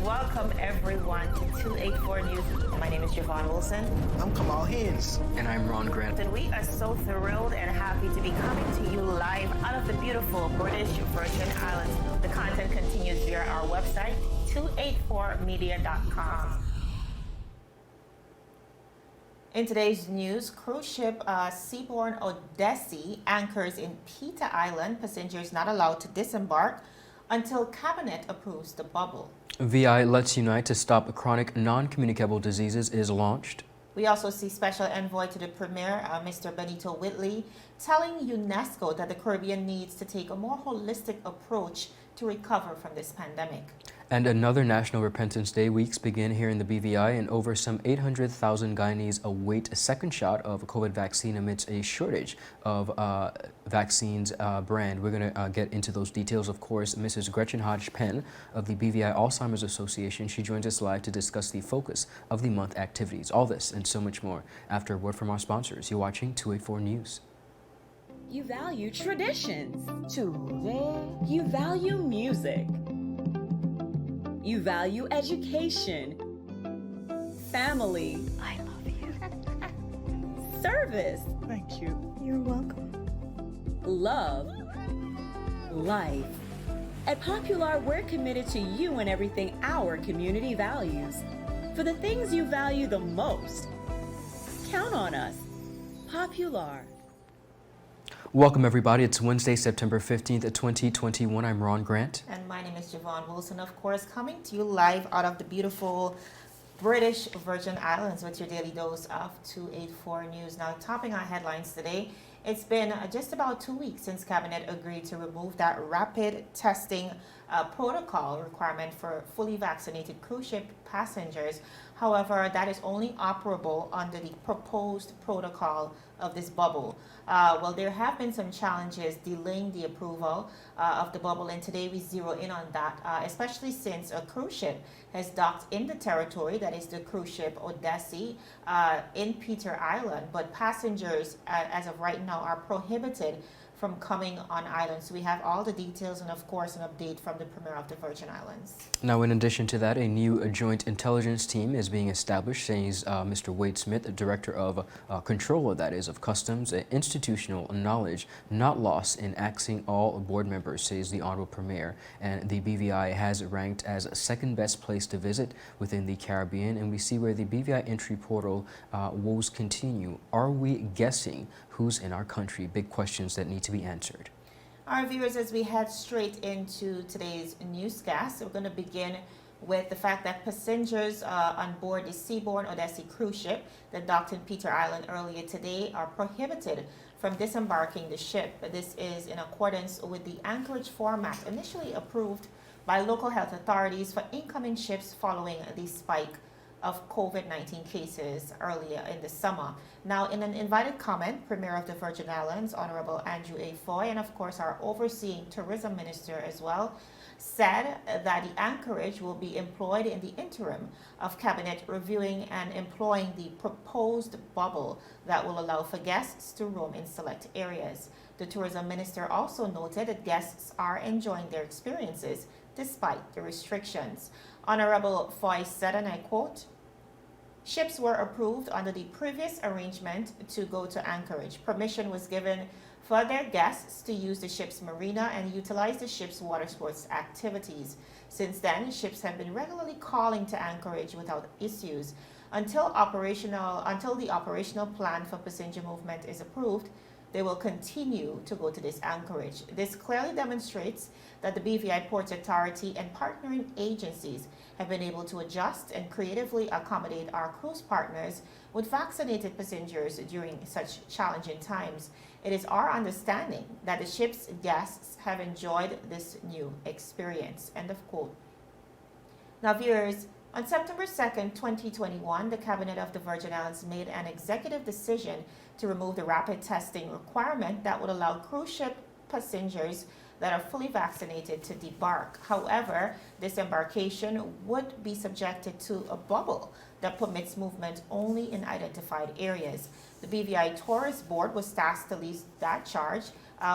welcome everyone to 284 News. My name is Javon Wilson. I'm Kamal Haynes. And I'm Ron Grant. And we are so thrilled and happy to be coming to you live out of the beautiful British Virgin Islands. The content continues via our website, 284media.com. In today's news, cruise ship seaborne Odyssey anchors in Peter Island. Passengers not allowed to disembark until Cabinet approves the bubble. VI Let's Unite to Stop Chronic Non-Communicable Diseases is launched. We also see Special Envoy to the Premier, Mr. Benito Wheatley, telling UNESCO that the Caribbean needs to take a more holistic approach to recover from this pandemic. And another National Repentance Day weeks begin here in the BVI, and over some 800,000 Guyanese await a second shot of a COVID vaccine amidst a shortage of vaccines brand. We're going to get into those details, of course. Mrs. Gretchen Hodge-Penn of the BVI Alzheimer's Association, she joins us live to discuss the focus of the month activities. All this and so much more after a word from our sponsors. You're watching 284 News. You value traditions. Today, You value music. You value education. Family. I love you. Service. Thank you. You're welcome. Love. Life. At Popular, we're committed to you and everything our community values. For the things you value the most, count on us. Popular. Welcome, everybody. It's Wednesday, September 15th, 2021. I'm Ron Grant. And my name is Javon Wilson, of course, coming to you live out of the beautiful British Virgin Islands with your daily dose of 284 News. Now, topping our headlines today, it's been just about 2 weeks since Cabinet agreed to remove that rapid testing protocol requirement for fully vaccinated cruise ship passengers. However, that is only operable under the proposed protocol of this bubble. Well, there have been some challenges delaying the approval of the bubble, and today we zero in on that, especially since a cruise ship has docked in the territory, that is the cruise ship Odyssey in Peter Island, but passengers as of right now are prohibited from coming on island. So we have all the details and, of course, an update from the Premier of the Virgin Islands. Now, in addition to that, a new joint intelligence team is being established, says Mr. Wade Smith, the Director of Controller, that is, of Customs, institutional knowledge not lost in axing all board members, says the Honorable Premier. And the BVI has ranked as second best place to visit within the Caribbean. And we see where the BVI entry portal woes continue. Are we guessing who's in our country? Big questions that need to be answered. Our viewers, as we head straight into today's newscast, we're going to begin with the fact that passengers on board the seaborne Odyssey cruise ship that docked in Peter Island earlier today are prohibited from disembarking the ship. This is in accordance with the anchorage format initially approved by local health authorities for incoming ships following the spike of COVID-19 cases earlier in the summer. Now, in an invited comment, Premier of the Virgin Islands, Honorable Andrew A. Foy, and of course our overseeing tourism minister as well, said that the anchorage will be employed in the interim of Cabinet reviewing and employing the proposed bubble that will allow for guests to roam in select areas. The tourism minister also noted that guests are enjoying their experiences despite the restrictions. Honorable Foy said, and I quote, "Ships were approved under the previous arrangement to go to anchorage. Permission was given for their guests to use the ship's marina and utilize the ship's water sports activities. Since then, ships have been regularly calling to anchorage without issues. Until the operational plan for passenger movement is approved, they will continue to go to this anchorage. This clearly demonstrates that the BVI Ports Authority and partnering agencies have been able to adjust and creatively accommodate our cruise partners with vaccinated passengers during such challenging times. It is our understanding that the ship's guests have enjoyed this new experience." End of quote. Now, viewers, on September 2nd, 2021, the Cabinet of the Virgin Islands made an executive decision to remove the rapid testing requirement that would allow cruise ship passengers that are fully vaccinated to debark. However, this embarkation would be subjected to a bubble that permits movement only in identified areas. The BVI Tourist Board was tasked to lead that charge,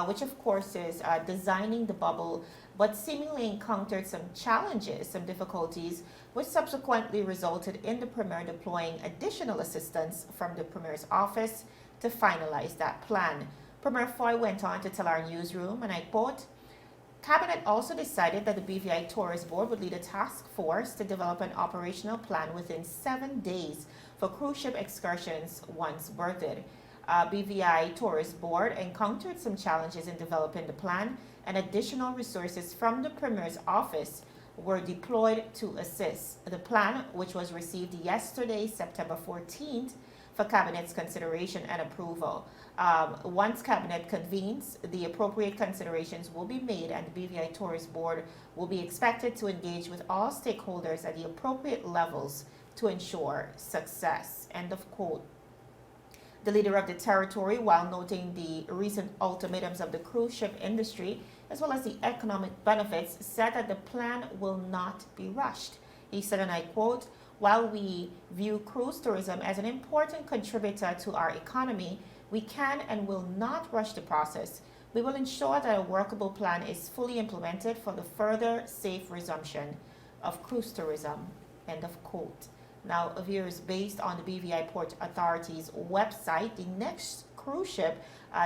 which of course is designing the bubble, but seemingly encountered some challenges, some difficulties, which subsequently resulted in the Premier deploying additional assistance from the Premier's office to finalize that plan. Premier Foy went on to tell our newsroom, and I quote, Cabinet also decided that the BVI Tourist Board would lead a task force to develop an operational plan within 7 days for cruise ship excursions once berthed. BVI Tourist Board encountered some challenges in developing the plan, and additional resources from the Premier's office were deployed to assist. The plan, which was received yesterday, September 14th, for Cabinet's consideration and approval. Once Cabinet convenes, the appropriate considerations will be made, and the BVI Tourist Board will be expected to engage with all stakeholders at the appropriate levels to ensure success. End of quote. The leader of the territory, while noting the recent ultimatums of the cruise ship industry, as well as the economic benefits, said that the plan will not be rushed. He said, and I quote, while we view cruise tourism as an important contributor to our economy, we can and will not rush the process. We will ensure that a workable plan is fully implemented for the further safe resumption of cruise tourism. End of quote. Now, viewers, based on the BVI Port Authority's website, the next cruise ship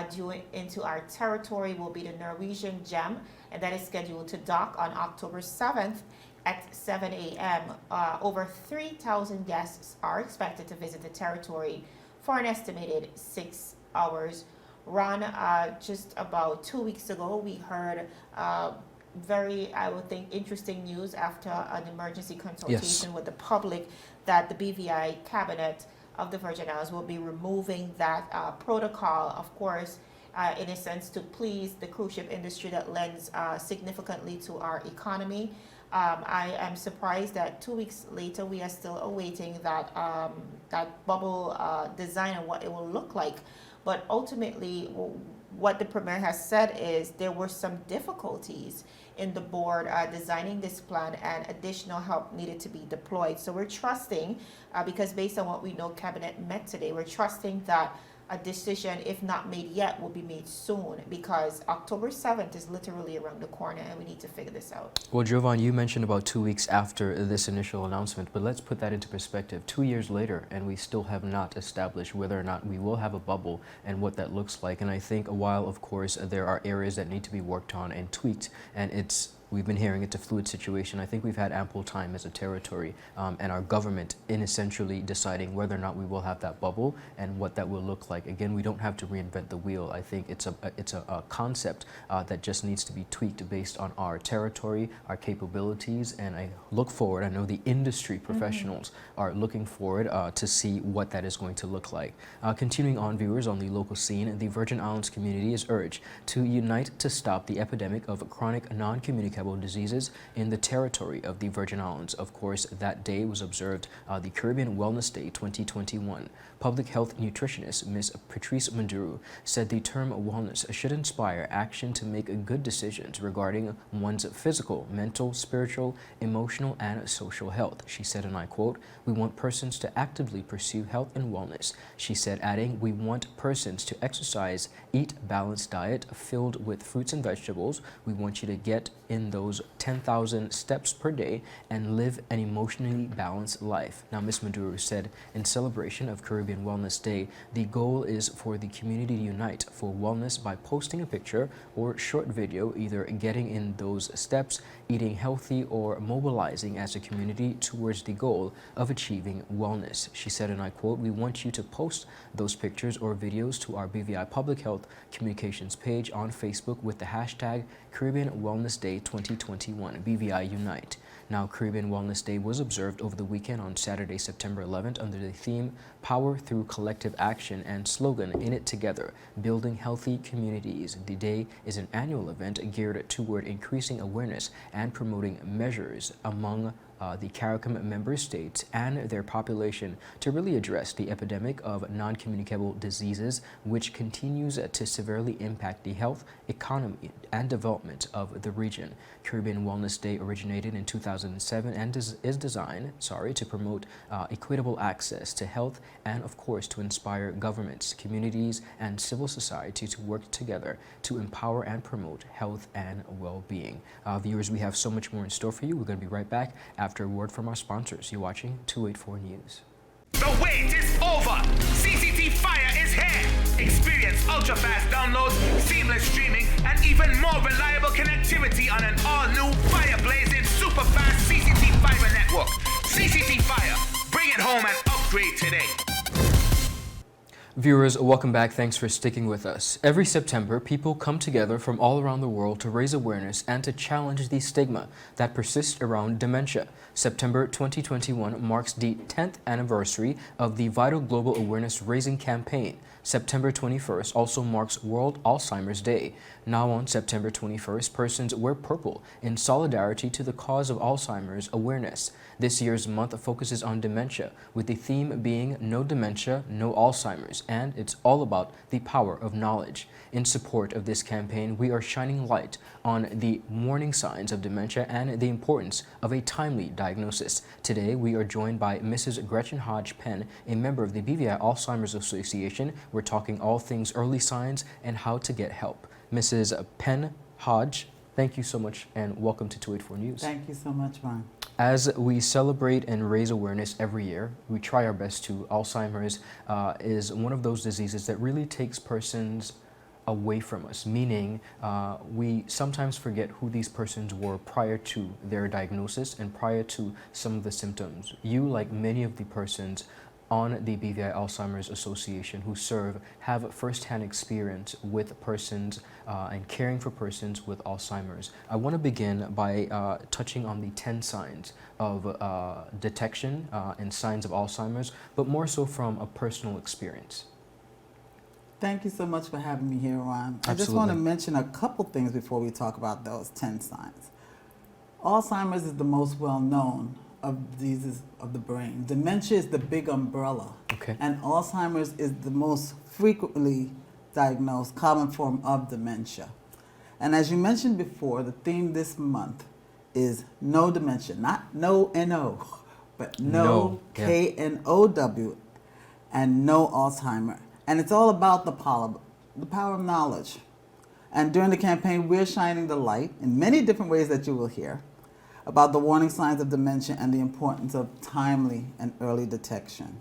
due into our territory will be the Norwegian Gem, and that is scheduled to dock on October 7th at 7 a.m. Over 3,000 guests are expected to visit the territory for an estimated 6 hours. Ron, just about 2 weeks ago, we heard very, I would think, interesting news after an emergency consultation with the public that the BVI Cabinet of the Virgin Islands will be removing that protocol, of course, in a sense to please the cruise ship industry that lends significantly to our economy. I am surprised that 2 weeks later we are still awaiting that that bubble design and what it will look like. But ultimately, what the Premier has said is there were some difficulties in the board designing this plan, and additional help needed to be deployed. So we're trusting, because based on what we know Cabinet met today, we're trusting that a decision, if not made yet, will be made soon, because October 7th is literally around the corner and we need to figure this out. Well, Jovan, you mentioned about 2 weeks after this initial announcement, but let's put that into perspective. 2 years later, and we still have not established whether or not we will have a bubble and what that looks like. And I think while, of course, there are areas that need to be worked on and tweaked, and we've been hearing it's a fluid situation. I think we've had ample time as a territory and our government in essentially deciding whether or not we will have that bubble and what that will look like. Again, we don't have to reinvent the wheel. I think it's a concept that just needs to be tweaked based on our territory, our capabilities, and I look forward. I know the industry professionals are looking forward to see what that is going to look like. Continuing on, viewers, on the local scene, the Virgin Islands community is urged to unite to stop the epidemic of chronic non-communicable diseases in the territory of the Virgin Islands. Of course, that day was observed the Caribbean Wellness Day 2021. Public health nutritionist Ms. Patrice Manduru said the term wellness should inspire action to make good decisions regarding one's physical, mental, spiritual, emotional, and social health. She said, and I quote, "We want persons to actively pursue health and wellness." She said, adding, "We want persons to exercise, eat balanced diet filled with fruits and vegetables. We want you to get in those 10,000 steps per day and live an emotionally balanced life." Now, Ms. Maduro said, in celebration of Caribbean Wellness Day, the goal is for the community to unite for wellness by posting a picture or short video, either getting in those steps, eating healthy, or mobilizing as a community towards the goal of achieving wellness. She said, and I quote, "We want you to post those pictures or videos to our BVI Public Health Communications page on Facebook with the hashtag Caribbean Wellness Day 2021, BVI Unite." Now, Caribbean Wellness Day was observed over the weekend on Saturday, September 11th, under the theme Power Through Collective Action and slogan In It Together, Building Healthy Communities. The day is an annual event geared toward increasing awareness and promoting measures among the CARICOM member states and their population to really address the epidemic of non-communicable diseases, which continues to severely impact the health, economy, and development of the region. Caribbean Wellness Day originated in 2007 and is designed, to promote equitable access to health and, of course, to inspire governments, communities, and civil society to work together to empower and promote health and well-being. Viewers, we have so much more in store for you. We're going to be right back after a word from our sponsors. You're watching 284 News. The wait is over. CCT Fire is here. Experience ultra-fast downloads, seamless streaming, and even more reliable connectivity on an all-new fire-blazing super-fast CCT Fiber network. CCT Fire. Bring it home and upgrade today. Viewers, welcome back. Thanks for sticking with us. Every September, people come together from all around the world to raise awareness and to challenge the stigma that persists around dementia. September 2021 marks the 10th anniversary of the Vital Global Awareness Raising Campaign. September 21st also marks World Alzheimer's Day. Now on September 21st, persons wear purple in solidarity to the cause of Alzheimer's awareness. This year's month focuses on dementia, with the theme being No Dementia, No Alzheimer's, and it's all about the power of knowledge. In support of this campaign, we are shining light on the warning signs of dementia and the importance of a timely diagnosis. Today, we are joined by Mrs. Gretchen Hodge-Penn, a member of the BVI Alzheimer's Association. We're talking all things early signs and how to get help. Mrs. Penn Hodge, thank you so much and welcome to 284 News. Thank you so much, Ron. As we celebrate and raise awareness every year, we try our best to. Alzheimer's is one of those diseases that really takes persons away from us, meaning we sometimes forget who these persons were prior to their diagnosis and prior to some of the symptoms. You, like many of the persons on the BVI Alzheimer's Association who serve, have firsthand experience with persons and caring for persons with Alzheimer's. I want to begin by touching on the 10 signs of detection and signs of Alzheimer's, but more so from a personal experience. Thank you so much for having me here, Ron. I just Absolutely. want to mention a couple things before we talk about those 10 signs. Alzheimer's is the most well-known of diseases of the brain. Dementia is the big umbrella. Okay. And Alzheimer's is the most frequently diagnosed common form of dementia. And as you mentioned before, the theme this month is No Dementia, not no N-O, but no, yeah. K-N-O-W, and no Alzheimer. And it's all about the power of knowledge. And during the campaign, we're shining the light in many different ways that you will hear about the warning signs of dementia and the importance of timely and early detection.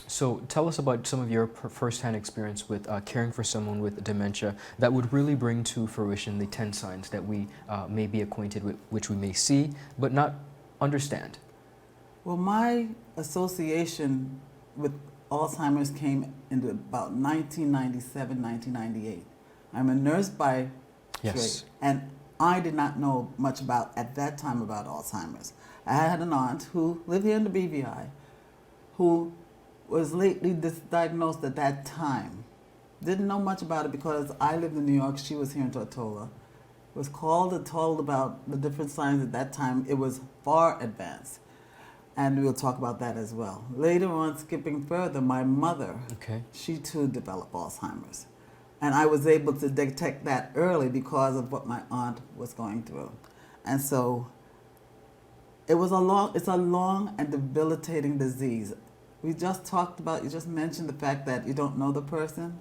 So tell us about some of your firsthand experience with caring for someone with dementia that would really bring to fruition the 10 signs that we may be acquainted with, which we may see, but not understand. Well, my association with Alzheimer's came into about 1997, 1998. I'm a nurse by Yes. trade, and I did not know much at that time about Alzheimer's. I had an aunt who lived here in the BVI who was lately diagnosed at that time. Didn't know much about it because I lived in New York, she was here in Tortola. Was called and told about the different signs at that time. It was far advanced. And we'll talk about that as well. Later on, skipping further, my mother, Okay. she too developed Alzheimer's. And I was able to detect that early because of what my aunt was going through. And so it's a long and debilitating disease. We just talked about, you just mentioned the fact that you don't know the person.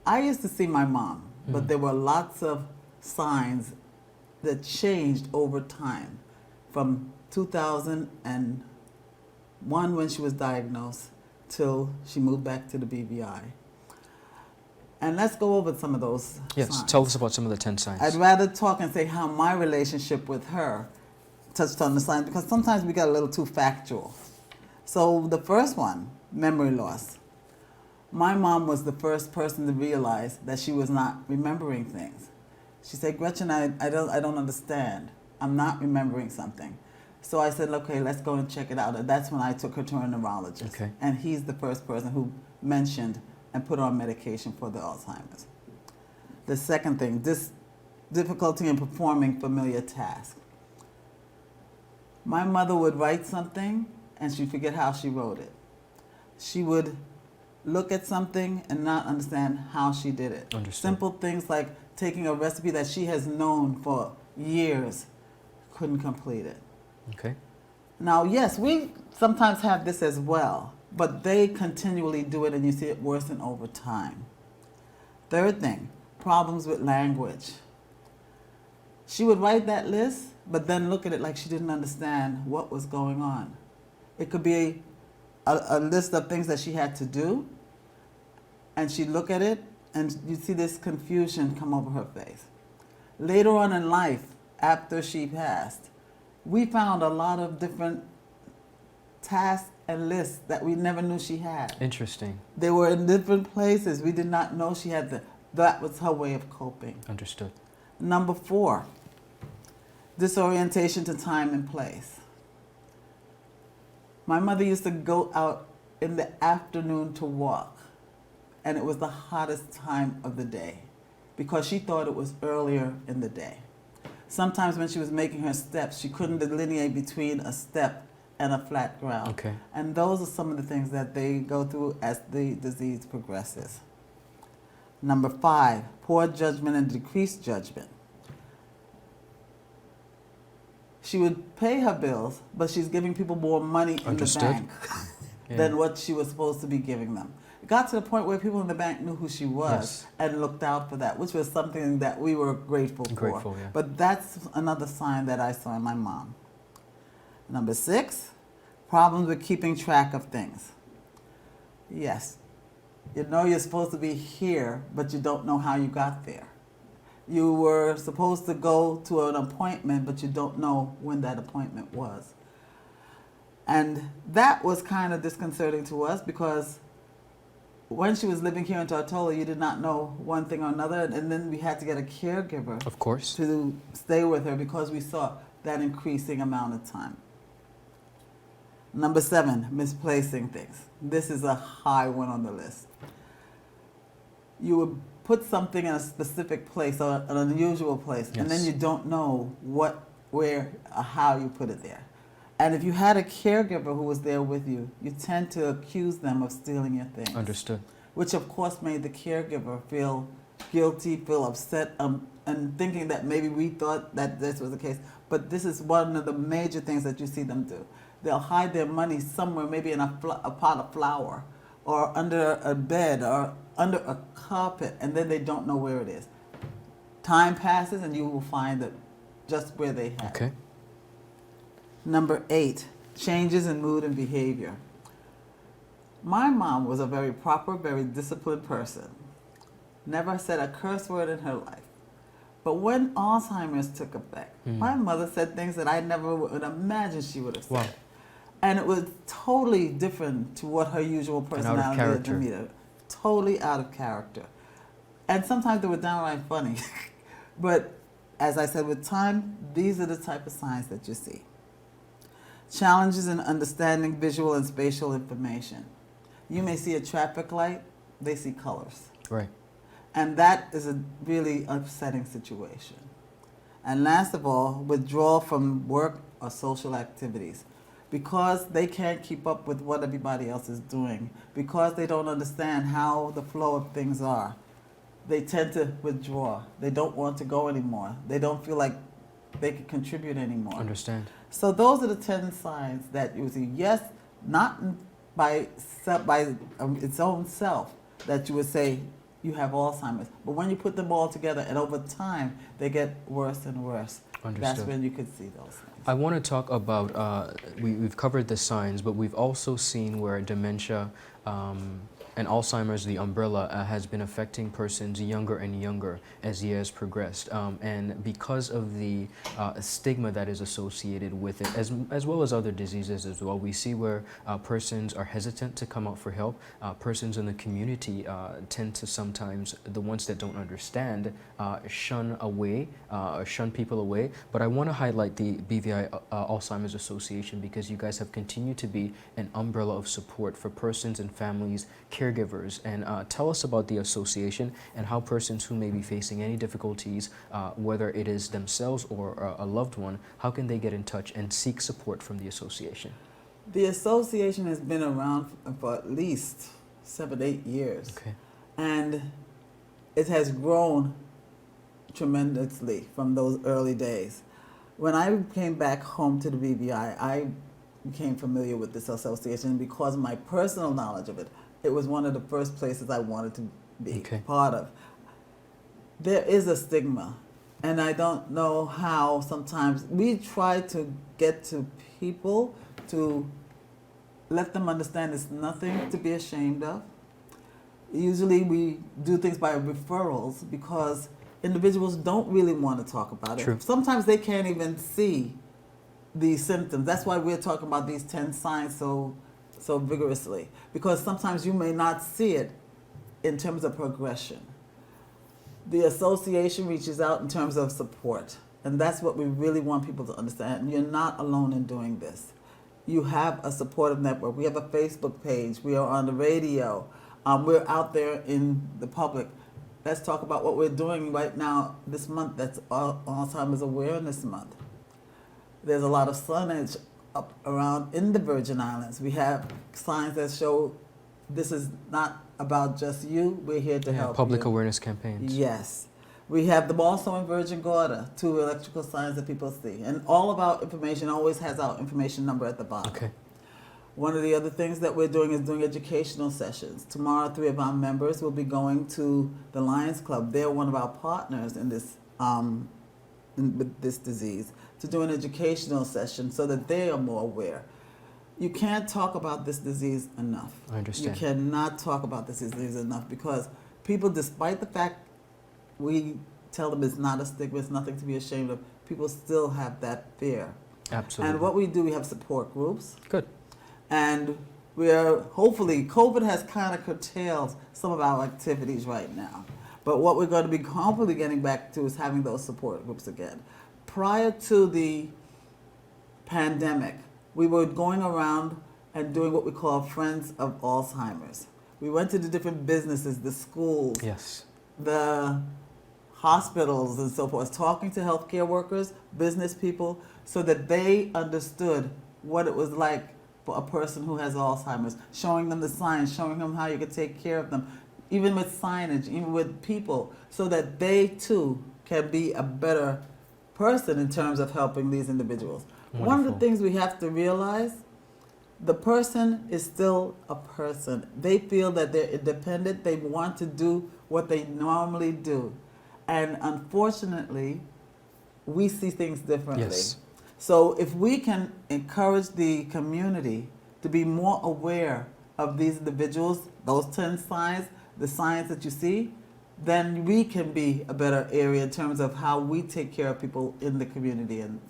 I used to see my mom, but there were lots of signs that changed over time from 2001 when she was diagnosed till she moved back to the BVI. And let's go over some of those Yes, signs. tell us about some of the 10 signs. I'd rather talk and say how my relationship with her touched on the signs, because sometimes we get a little too factual. So the first one, memory loss. My mom was the first person to realize that she was not remembering things. She said, Gretchen, I don't understand. I'm not remembering something. So I said, okay, let's go and check it out. And that's when I took her to a neurologist. Okay. And he's the first person who mentioned and put her on medication for the Alzheimer's. The second thing, difficulty in performing familiar tasks. My mother would write something and she'd forget how she wrote it. She would look at something and not understand how she did it. Understood. Simple things like taking a recipe that she has known for years, couldn't complete it. Okay. Now, yes, we sometimes have this as well, but they continually do it and you see it worsen over time. Third thing, problems with language. She would write that list, but then look at it like she didn't understand what was going on. It could be a list of things that she had to do, and she'd look at it, and you'd see this confusion come over her face. Later on in life, after she passed, we found a lot of different tasks and lists that we never knew she had. Interesting. They were in different places. We did not know she had that was her way of coping. Understood. Number 4, disorientation to time and place. My mother used to go out in the afternoon to walk, and it was the hottest time of the day because she thought it was earlier in the day. Sometimes when she was making her steps, she couldn't delineate between a step and a flat ground. Okay. And those are some of the things that they go through as the disease progresses. Number 5, poor judgment and decreased judgment. She would pay her bills, but she's giving people more money in Understood. the bank Yeah. than what she was supposed to be giving them. It got to the point where people in the bank knew who she was Yes. and looked out for that, which was something that we were grateful for. Grateful, yeah. But that's another sign that I saw in my mom. Number 6, problems with keeping track of things. Yes, you know you're supposed to be here, but you don't know how you got there. You were supposed to go to an appointment, but you don't know when that appointment was. And that was kind of disconcerting to us because when she was living here in Tortola, you did not know one thing or another, and then we had to get a caregiver Of course. to stay with her because we saw that increasing amount of time. Number 7, misplacing things. This is a high one on the list. You would put something in a specific place or an unusual place, and then Yes. you don't know what, where, or how you put it there. And if you had a caregiver who was there with you, you tend to accuse them of stealing your things. Understood. Which of course made the caregiver feel guilty, feel upset, and thinking that maybe we thought that this was the case. But this is one of the major things that you see them do. They'll hide their money somewhere, maybe in a pot of flour, or under a bed, or under a carpet, and then they don't know where it is. Time passes and you will find it just where they had it. Okay. Number 8, changes in mood and behavior. My mom was a very proper, very disciplined person. Never said a curse word in her life. But when Alzheimer's took effect, my mother said things that I never would imagine she would have said. Wow. And it was totally different to what her usual out of personality is. character. Demeanor. Totally out of character. And sometimes they were downright funny. But as I said, with time, these are the type of signs that you see. Challenges in understanding visual and spatial information. You may see a traffic light, they see colors. Right. And that is a really upsetting situation. And last of all, withdrawal from work or social activities. Because they can't keep up with what everybody else is doing, because they don't understand how the flow of things are, they tend to withdraw. They don't want to go anymore. They don't feel like they can contribute anymore. Understand. So those are the 10 signs that you see. Yes, not by its own self that you would say you have Alzheimer's, but when you put them all together and over time they get worse and worse, Understood. that's when you could see those things. I want to talk about, we've covered the signs, but we've also seen where dementia and Alzheimer's, the umbrella, has been affecting persons younger and younger as years progressed. And because of the stigma that is associated with it, as well as other diseases as well, we see where persons are hesitant to come out for help. Persons in the community tend to sometimes, the ones that don't understand, shun people away. But I want to highlight the BVI Alzheimer's Association because you guys have continued to be an umbrella of support for persons and families, caregivers, and tell us about the association and how persons who may be facing any difficulties, whether it is themselves or a loved one, how can they get in touch and seek support from the association? The association has been around for at least 7-8 years. Okay. And it has grown tremendously from those early days. When I came back home to the BVI, I became familiar with this association because of my personal knowledge of it. It was one of the first places I wanted to be part of. There is a stigma, and I don't know how sometimes we try to get to people to let them understand it's nothing to be ashamed of. Usually we do things by referrals because individuals don't really want to talk about it. True. Sometimes they can't even see these symptoms. That's why we're talking about these 10 signs so vigorously, because sometimes you may not see it in terms of progression. The association reaches out in terms of support, and that's what we really want people to understand. You're not alone in doing this. You have a supportive network. We have a Facebook page. We are on the radio. We're out there in the public. Let's talk about what we're doing right now this month. That's Alzheimer's Awareness Month. There's a lot of signage up around in the Virgin Islands. We have signs that show this is not about just you. We're here to help public you. awareness campaigns. Yes. We have them also in Virgin Gorda, 2 electrical signs that people see. And all of our information always has our information number at the bottom. Okay. One of the other things that we're doing is doing educational sessions. Tomorrow, 3 of our members will be going to the Lions Club. They're one of our partners in this with this disease, to do an educational session so that they are more aware. You can't talk about this disease enough. I understand. You cannot talk about this disease enough because people, despite the fact we tell them it's not a stigma, it's nothing to be ashamed of, people still have that fear. Absolutely. And what we do, we have support groups. Good. And we are, hopefully, COVID has kind of curtailed some of our activities right now. But what we're going to be hopefully getting back to is having those support groups again. Prior to the pandemic, we were going around and doing what we call Friends of Alzheimer's. We went to the different businesses, the schools, Yes. the hospitals and so forth, talking to healthcare workers, business people, so that they understood what it was like for a person who has Alzheimer's, showing them the signs, showing them how you could take care of them, even with signage, even with people, so that they too can be a better person in terms of helping these individuals. Wonderful. One of the things we have to realize, the person is still a person. They feel that they're independent. They want to do what they normally do. And unfortunately, we see things differently. Yes. So if we can encourage the community to be more aware of these individuals, those 10 signs, the signs that you see, then we can be a better area in terms of how we take care of people in the community and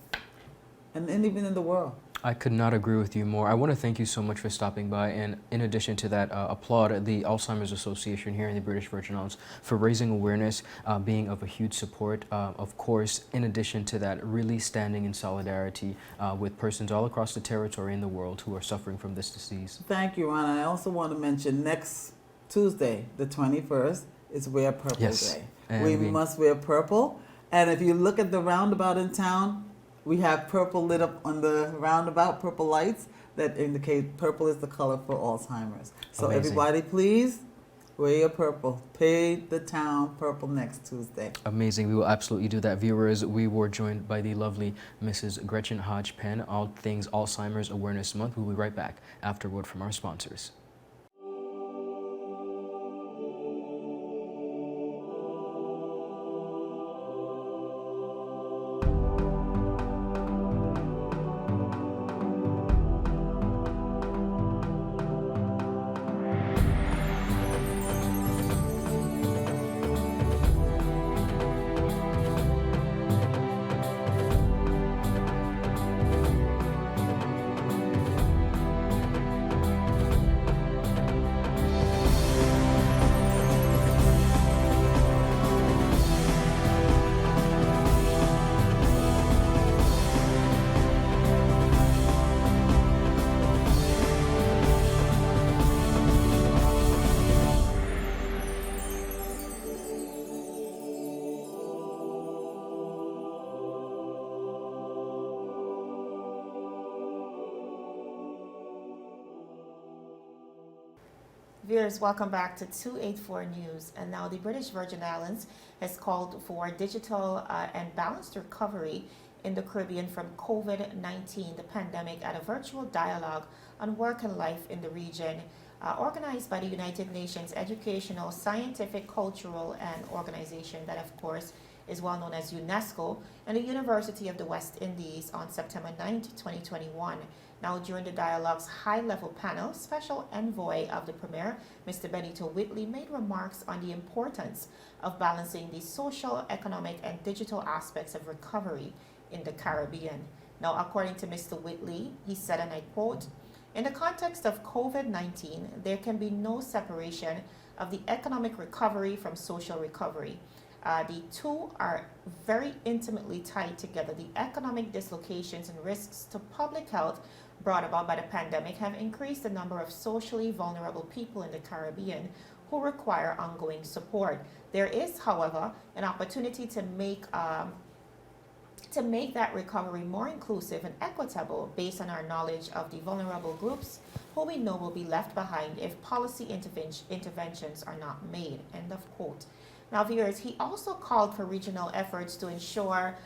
even in the world. I could not agree with you more. I want to thank you so much for stopping by, and in addition to that, applaud the Alzheimer's Association here in the British Virgin Islands for raising awareness, being of a huge support. Of course, in addition to that, really standing in solidarity with persons all across the territory and the world who are suffering from this disease. Thank you, Ron. I also want to mention next Tuesday, the 21st, is Wear Purple Yes. Day. And We we- must wear purple. And if you look at the roundabout in town, we have purple lit up on the roundabout, purple lights that indicate purple is the color for Alzheimer's. So Amazing. everybody, please wear your purple. Paint the town purple next Tuesday. Amazing. We will absolutely do that. Viewers, we were joined by the lovely Mrs. Gretchen Hodge-Penn, all things Alzheimer's Awareness Month. We'll be right back after a word from our sponsors. Viewers, welcome back to 284 News. And now the British Virgin Islands has called for digital and balanced recovery in the Caribbean from COVID-19, the pandemic, at a virtual dialogue on work and life in the region, organized by the United Nations Educational, Scientific, Cultural, and organization that, of course, is well known as UNESCO, and the University of the West Indies on September 9th, 2021. Now, during the dialogue's high-level panel, Special Envoy of the Premier, Mr. Benito Wheatley, made remarks on the importance of balancing the social, economic, and digital aspects of recovery in the Caribbean. Now, according to Mr. Wheatley, he said, and I quote, "In the context of COVID-19, there can be no separation of the economic recovery from social recovery. The two are very intimately tied together. The economic dislocations and risks to public health brought about by the pandemic have increased the number of socially vulnerable people in the Caribbean who require ongoing support. There is, however, an opportunity to make that recovery more inclusive and equitable based on our knowledge of the vulnerable groups who we know will be left behind if policy interventions are not made." End of quote. Now, viewers, he also called for regional efforts to ensure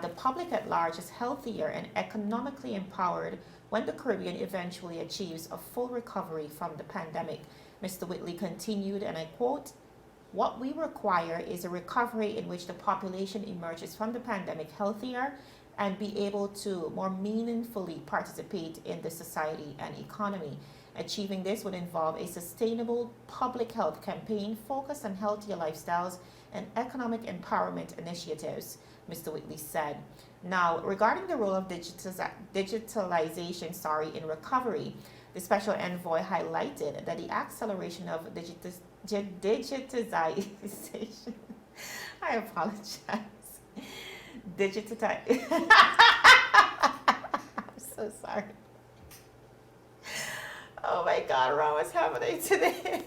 the public at large is healthier and economically empowered when the Caribbean eventually achieves a full recovery from the pandemic. Mr. Wheatley continued, and I quote, "What we require is a recovery in which the population emerges from the pandemic healthier and be able to more meaningfully participate in the society and economy. Achieving this would involve a sustainable public health campaign focused on healthier lifestyles and economic empowerment initiatives," Mr. Wheatley said. Now, regarding the role of digitalization in recovery, the Special Envoy highlighted that the acceleration of digitization, I apologize, I'm so sorry. Oh my God, Ron, what's happening today?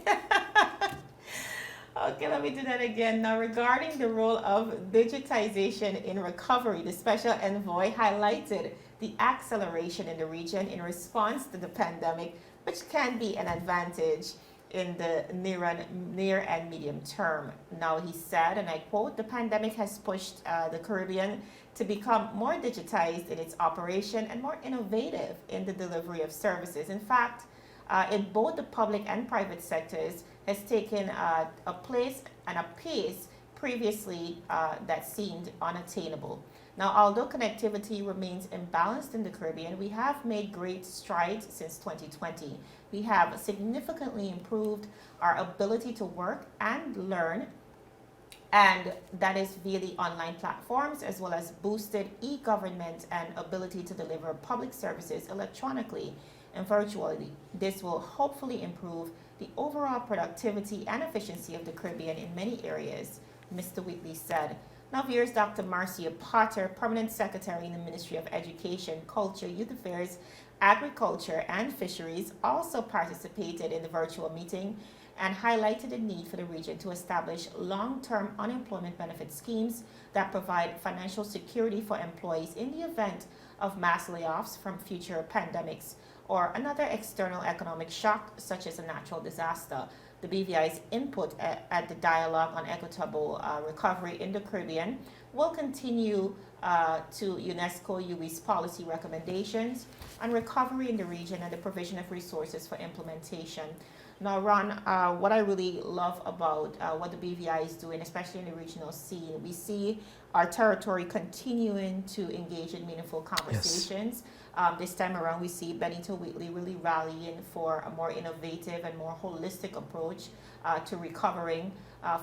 Okay, let me do that again. Now, regarding the role of digitization in recovery, the Special Envoy highlighted the acceleration in the region in response to the pandemic, which can be an advantage in the near and medium term. Now, he said, and I quote, "The pandemic has pushed the Caribbean to become more digitized in its operation and more innovative in the delivery of services. In fact, in both the public and private sectors, has taken a place and a pace previously that seemed unattainable. Now, although connectivity remains imbalanced in the Caribbean, we have made great strides since 2020. We have significantly improved our ability to work and learn, and that is via the online platforms, as well as boosted e-government and ability to deliver public services electronically and virtually. This will hopefully improve the overall productivity and efficiency of the Caribbean in many areas," Mr. Wheatley said. Now, here's Dr. Marcia Potter, Permanent Secretary in the Ministry of Education, Culture, Youth Affairs, Agriculture, and Fisheries, also participated in the virtual meeting and highlighted the need for the region to establish long-term unemployment benefit schemes that provide financial security for employees in the event of mass layoffs from future pandemics or another external economic shock, such as a natural disaster. The BVI's input at the dialogue on equitable recovery in the Caribbean will continue to UNESCO UWI's policy recommendations on recovery in the region and the provision of resources for implementation. Now, Ron, what I really love about what the BVI is doing, especially in the regional scene, we see our territory continuing to engage in meaningful conversations. Yes. This time around, we see Benito Wheatley really rallying for a more innovative and more holistic approach to recovering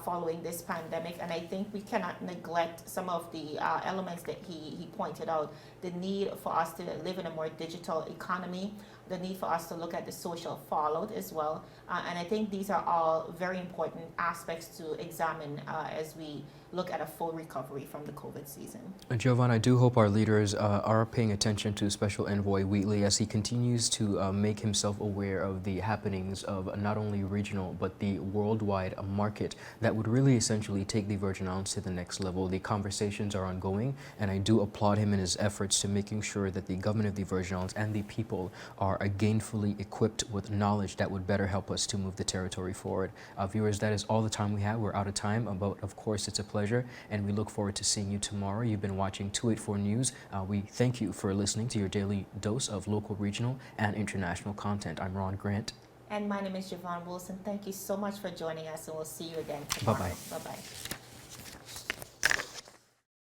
following this pandemic. And I think we cannot neglect some of the elements that he pointed out. The need for us to live in a more digital economy, the need for us to look at the social fallout as well. And I think these are all very important aspects to examine as we look at a full recovery from the COVID season. Jovan, I do hope our leaders are paying attention to Special Envoy Wheatley as he continues to make himself aware of the happenings of not only regional but the worldwide market that would really essentially take the Virgin Islands to the next level. The conversations are ongoing, and I do applaud him in his efforts to making sure that the government of the Virgin Islands and the people are gainfully equipped with knowledge that would better help us to move the territory forward. Viewers, that is all the time we have. We're out of time, but of course it's a pleasure, and we look forward to seeing you tomorrow. You've been watching 284 News. We thank you for listening to your daily dose of local, regional, and international content. I'm Ron Grant. And my name is Javon Wilson. Thank you so much for joining us, and we'll see you again tomorrow. Bye-bye. Bye-bye.